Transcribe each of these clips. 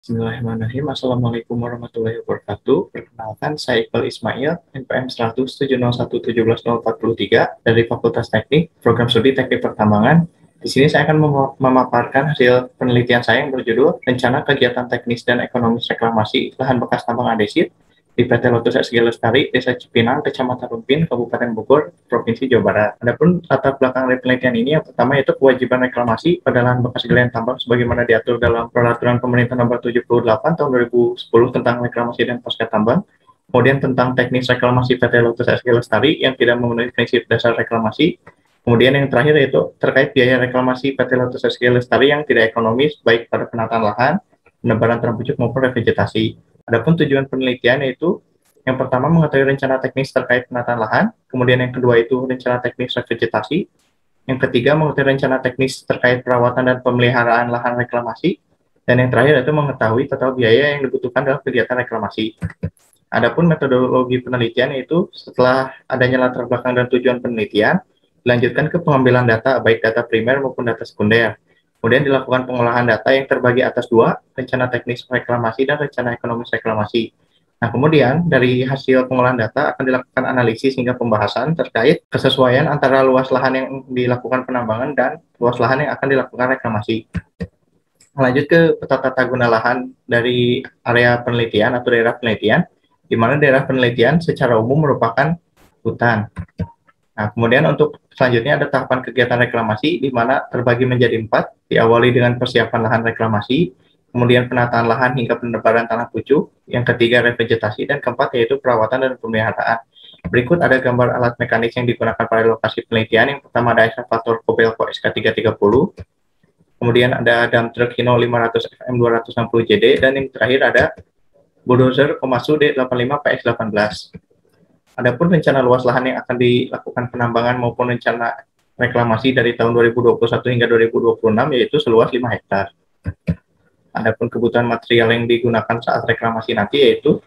Bismillahirrahmanirrahim. Assalamualaikum warahmatullahi wabarakatuh. Perkenalkan, saya Iqbal Ismail, NPM 10070140443 dari Fakultas Teknik, Program Studi Teknik Pertambangan. Di sini saya akan memaparkan hasil penelitian saya yang berjudul Rencana Kegiatan Teknis dan Ekonomis Reklamasi Lahan Bekas Tambang Andesit di PT Lotus SG Lestari, Desa Cipinang, Kecamatan Rumpin, Kabupaten Bogor, Provinsi Jawa Barat. Adapun latar belakang dari penelitian ini, yang pertama yaitu kewajiban reklamasi pada lahan bekas galian tambang sebagaimana diatur dalam Peraturan Pemerintah Nomor 78 Tahun 2010 tentang reklamasi dan pasca tambang. Kemudian tentang teknis reklamasi PT Lotus SG Lestari yang tidak memenuhi prinsip dasar reklamasi. Kemudian yang terakhir yaitu terkait biaya reklamasi PT Lotus SG Lestari yang tidak ekonomis baik pada penataan lahan, penebaran tanah pucuk maupun revegetasi. Adapun tujuan penelitian yaitu yang pertama mengetahui rencana teknis terkait penataan lahan, kemudian yang kedua itu rencana teknis revegetasi, yang ketiga mengetahui rencana teknis terkait perawatan dan pemeliharaan lahan reklamasi, dan yang terakhir itu mengetahui total biaya yang dibutuhkan dalam kegiatan reklamasi. Adapun metodologi penelitian yaitu setelah adanya latar belakang dan tujuan penelitian, dilanjutkan ke pengambilan data baik data primer maupun data sekunder. Kemudian dilakukan pengolahan data yang terbagi atas dua, rencana teknis reklamasi dan rencana ekonomis reklamasi. Nah, kemudian dari hasil pengolahan data akan dilakukan analisis hingga pembahasan terkait kesesuaian antara luas lahan yang dilakukan penambangan dan luas lahan yang akan dilakukan reklamasi. Lanjut ke peta tata guna lahan dari area penelitian atau daerah penelitian, di mana daerah penelitian secara umum merupakan hutan. Nah, kemudian untuk selanjutnya ada tahapan kegiatan reklamasi, di mana terbagi menjadi 4, diawali dengan persiapan lahan reklamasi, kemudian penataan lahan hingga penebaran tanah pucuk, yang ketiga revegetasi, dan keempat yaitu perawatan dan pemeliharaan. Berikut ada gambar alat mekanis yang digunakan pada lokasi penelitian. Yang pertama ada ekskavator Kobelco SK330, kemudian ada dump truck Hino 500 FM 260 JD, dan yang terakhir ada bulldozer Komatsu D85 PX18. Adapun rencana luas lahan yang akan dilakukan penambangan maupun rencana reklamasi dari tahun 2021 hingga 2026 yaitu seluas 5 hektar. Adapun kebutuhan material yang digunakan saat reklamasi nanti yaitu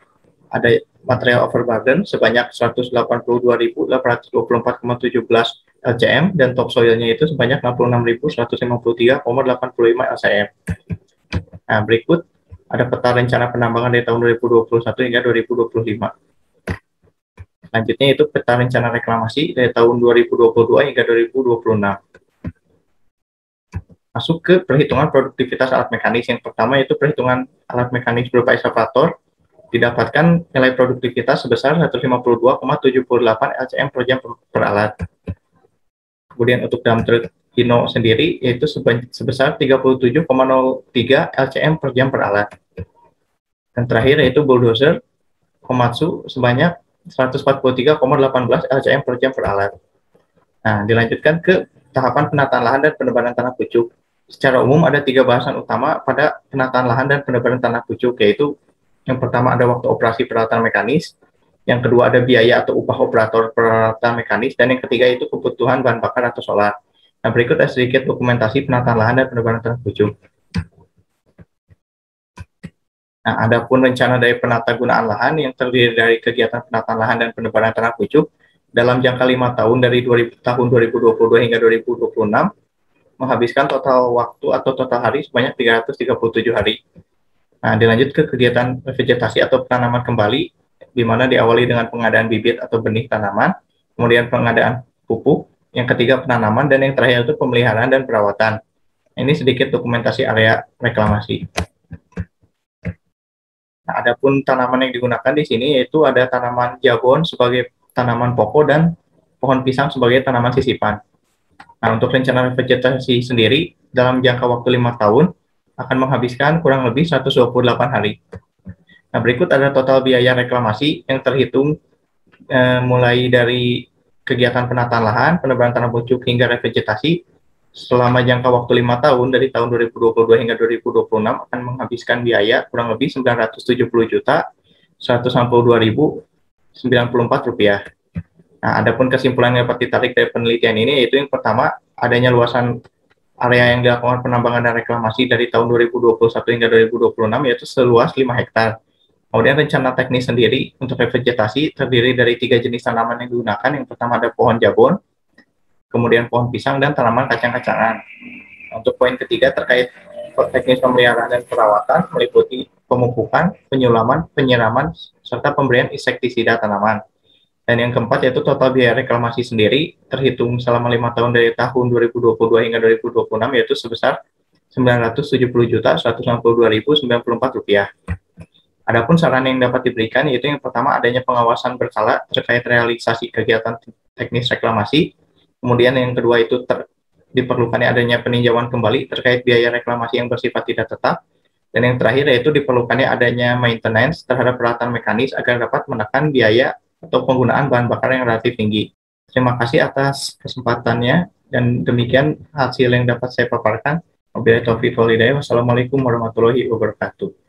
ada material overburden sebanyak 182.824,17 LCM dan topsoilnya itu sebanyak 66.153,85 LCM. Nah, berikut ada peta rencana penambangan dari tahun 2021 hingga 2025. Selanjutnya itu peta rencana reklamasi dari tahun 2022 hingga 2026. Masuk ke perhitungan produktivitas alat mekanis. Yang pertama itu perhitungan alat mekanis berupa ekskavator didapatkan nilai produktivitas sebesar 152,78 LCM per jam per alat. Kemudian untuk dump truck Hino sendiri yaitu sebesar 37,03 LCM per jam per alat. Dan terakhir yaitu bulldozer Komatsu sebanyak 143,18 LCM per jam per alat. Nah, dilanjutkan ke tahapan penataan lahan dan penebaran tanah pucuk. Secara umum ada 3 bahasan utama pada penataan lahan dan penebaran tanah pucuk, yaitu yang pertama ada waktu operasi peralatan mekanis, yang kedua ada biaya atau upah operator peralatan mekanis, dan yang ketiga itu kebutuhan bahan bakar atau solar. Nah, berikut ada sedikit dokumentasi penataan lahan dan penebaran tanah pucuk. Nah, adapun rencana dari penata gunaan lahan yang terdiri dari kegiatan penataan lahan dan penebaran tanah pucuk dalam jangka 5 tahun dari tahun 2022 hingga 2026 menghabiskan total waktu atau total hari sebanyak 337 hari. Nah, dilanjut ke kegiatan vegetasi atau penanaman kembali, di mana diawali dengan pengadaan bibit atau benih tanaman, kemudian pengadaan pupuk, yang ketiga penanaman, dan yang terakhir itu pemeliharaan dan perawatan. Ini sedikit dokumentasi area reklamasi. Nah, adapun tanaman yang digunakan di sini yaitu ada tanaman jabon sebagai tanaman pokok dan pohon pisang sebagai tanaman sisipan. Nah, untuk rencana vegetasi sendiri dalam jangka waktu 5 tahun akan menghabiskan kurang lebih 128 hari. Nah, berikut ada total biaya reklamasi yang terhitung mulai dari kegiatan penataan lahan, penebaran tanah pucuk hingga revegetasi selama jangka waktu 5 tahun dari tahun 2022 hingga 2026 akan menghabiskan biaya kurang lebih 970.192.094 rupiah. Nah, adapun kesimpulan yang dapat ditarik dari penelitian ini yaitu yang pertama adanya luasan area yang dilakukan penambangan dan reklamasi dari tahun 2021 hingga 2026 yaitu seluas 5 hektar. Kemudian rencana teknis sendiri untuk revegetasi terdiri dari 3 jenis tanaman yang digunakan. Yang pertama ada pohon jabon, kemudian pohon pisang, dan tanaman kacang-kacangan. Untuk poin ketiga terkait teknis pemeliharaan dan perawatan meliputi pemupukan, penyulaman, penyiraman, serta pemberian insektisida tanaman. Dan yang keempat yaitu total biaya reklamasi sendiri terhitung selama 5 tahun dari tahun 2022 hingga 2026 yaitu sebesar Rp970.162.094. Adapun saran yang dapat diberikan yaitu yang pertama adanya pengawasan berkala terkait realisasi kegiatan teknis reklamasi. Kemudian yang kedua itu diperlukannya adanya peninjauan kembali terkait biaya reklamasi yang bersifat tidak tetap. Dan yang terakhir yaitu diperlukannya adanya maintenance terhadap peralatan mekanis agar dapat menekan biaya atau penggunaan bahan bakar yang relatif tinggi. Terima kasih atas kesempatannya dan demikian hasil yang dapat saya paparkan. Wabillahi taufiq wal hidayah. Wassalamualaikum warahmatullahi wabarakatuh.